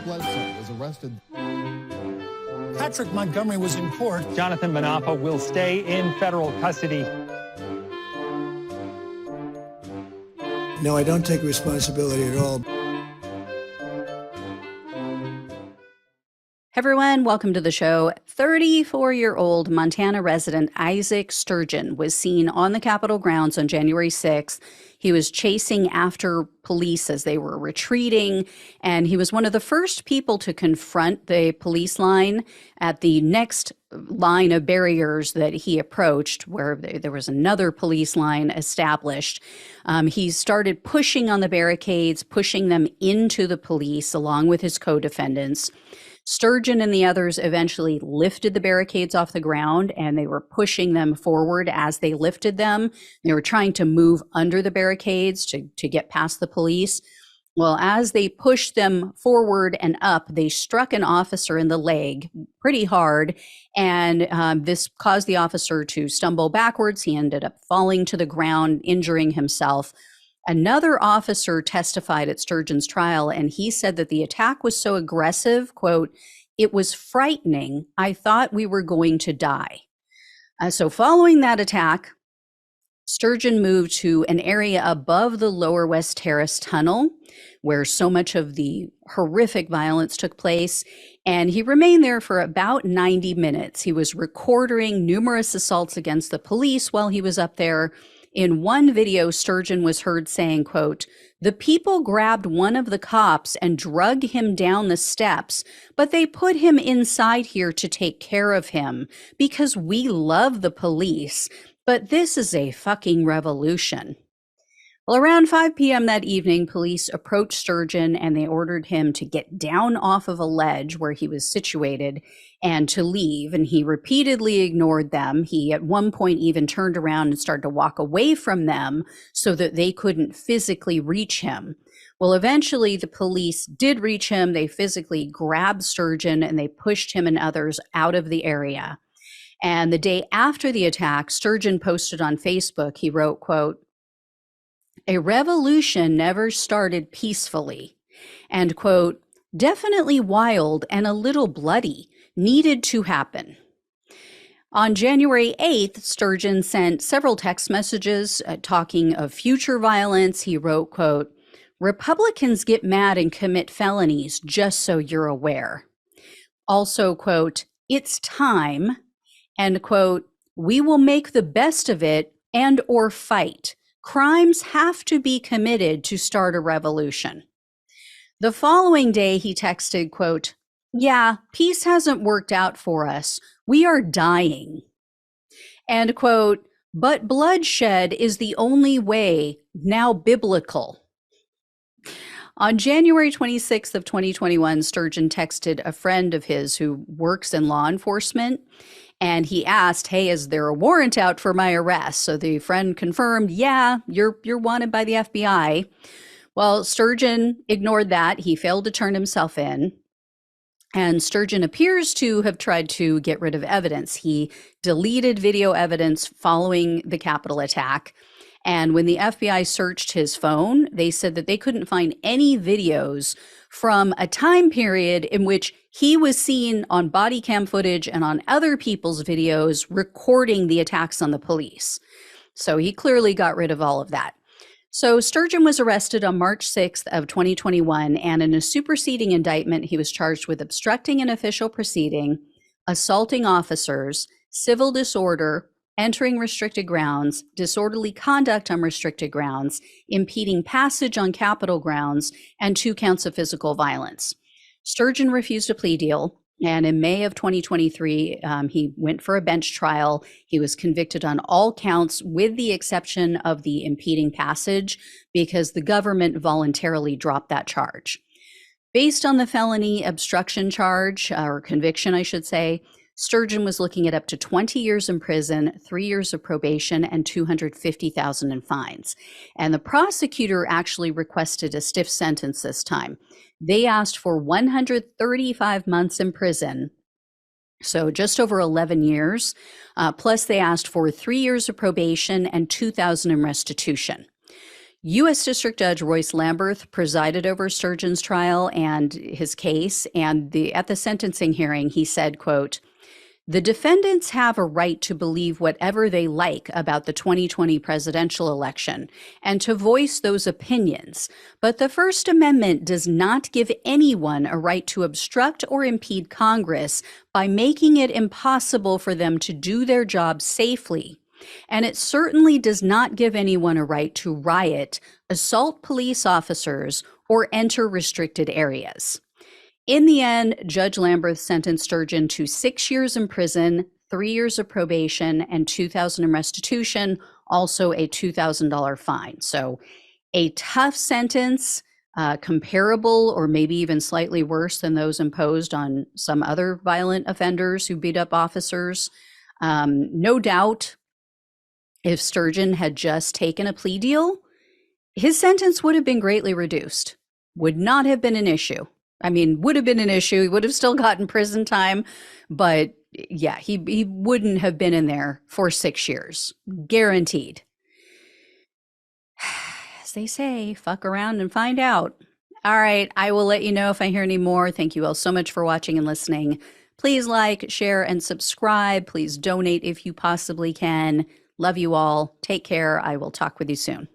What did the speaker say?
Bledsoe was arrested. Patrick Montgomery was in court. Jonathan Manapa will stay in federal custody. No, I don't take responsibility at all. Hey everyone, welcome to the show. 34-year-old Montana resident Isaac Sturgeon was seen on the Capitol grounds on January 6th. He was chasing after police as they were retreating, and he was one of the first people to confront the police line at the next line of barriers that he approached, where there was another police line established. He started pushing on the barricades, pushing them into the police along with his co-defendants. Sturgeon and the others eventually lifted the barricades off the ground, and they were pushing them forward as they lifted them. They were trying to move under the barricades to get past the police. Well, as they pushed them forward and up, they struck an officer in the leg pretty hard, and this caused the officer to stumble backwards. He ended up falling to the ground, injuring himself. Another officer testified at Sturgeon's trial, and he said that the attack was so aggressive, quote, "It was frightening. I thought we were going to die." So following that attack, Sturgeon moved to an area above the Lower West Terrace tunnel, where so much of the horrific violence took place, and he remained there for about 90 minutes. He was recording numerous assaults against the police while he was up there. In one video, Sturgeon was heard saying, quote, "The people grabbed one of the cops and drug him down the steps, but they put him inside here to take care of him because we love the police, but this is a fucking revolution." Well, around 5 p.m. that evening, police approached Sturgeon and they ordered him to get down off of a ledge where he was situated and to leave. And he repeatedly ignored them. He at one point even turned around and started to walk away from them so that they couldn't physically reach him. Well, eventually the police did reach him. They physically grabbed Sturgeon and they pushed him and others out of the area. And the day after the attack, Sturgeon posted on Facebook, he wrote, quote, "A revolution never started peacefully," and quote, "definitely wild and a little bloody, needed to happen." On January 8th, Sturgeon sent several text messages talking of future violence. He wrote, quote, "Republicans get mad and commit felonies, just so you're aware." Also, quote, "It's time," and quote, "We will make the best of it and or fight. Crimes have to be committed to start a revolution." The following day, he texted, quote, "Yeah, peace hasn't worked out for us. We are dying." And quote, "But bloodshed is the only way, now biblical." On January 26th of 2021, Sturgeon texted a friend of his who works in law enforcement, and he asked, "Hey, is there a warrant out for my arrest?" So the friend confirmed, "Yeah, you're wanted by the FBI." Well, Sturgeon ignored that. He failed to turn himself in. And Sturgeon appears to have tried to get rid of evidence. He deleted video evidence following the Capitol attack. And when the FBI searched his phone, they said that they couldn't find any videos from a time period in which he was seen on body cam footage and on other people's videos recording the attacks on the police. So he clearly got rid of all of that. So Sturgeon was arrested on March 6th of 2021, and in a superseding indictment, he was charged with obstructing an official proceeding, assaulting officers, civil disorder, entering restricted grounds, disorderly conduct on restricted grounds, impeding passage on Capitol grounds, and 2 counts of physical violence. Sturgeon refused a plea deal, and in May of 2023, he went for a bench trial. He was convicted on all counts with the exception of the impeding passage because the government voluntarily dropped that charge. Based on the felony obstruction charge, or conviction, I should say, Sturgeon was looking at up to 20 years in prison, 3 years of probation, and $250,000 in fines. And the prosecutor actually requested a stiff sentence this time. They asked for 135 months in prison, so just over 11 years, plus they asked for 3 years of probation and $2,000 in restitution. U.S. District Judge Royce Lamberth presided over Sturgeon's trial and his case, and at the sentencing hearing, he said, quote, "The defendants have a right to believe whatever they like about the 2020 presidential election and to voice those opinions, but the First Amendment does not give anyone a right to obstruct or impede Congress by making it impossible for them to do their job safely. And it certainly does not give anyone a right to riot, assault police officers, or enter restricted areas." In the end, Judge Lamberth sentenced Sturgeon to 6 years in prison, 3 years of probation, and $2,000 in restitution, also a $2,000 fine. So a tough sentence, comparable or maybe even slightly worse than those imposed on some other violent offenders who beat up officers. No doubt, if Sturgeon had just taken a plea deal, his sentence would have been greatly reduced, would not have been an issue. I mean, would have been an issue. He would have still gotten prison time, but yeah, he wouldn't have been in there for 6 years, guaranteed. As they say, fuck around and find out. All right, I will let you know if I hear any more. Thank you all so much for watching and listening. Please like, share, and subscribe. Please donate if you possibly can. Love you all. Take care. I will talk with you soon.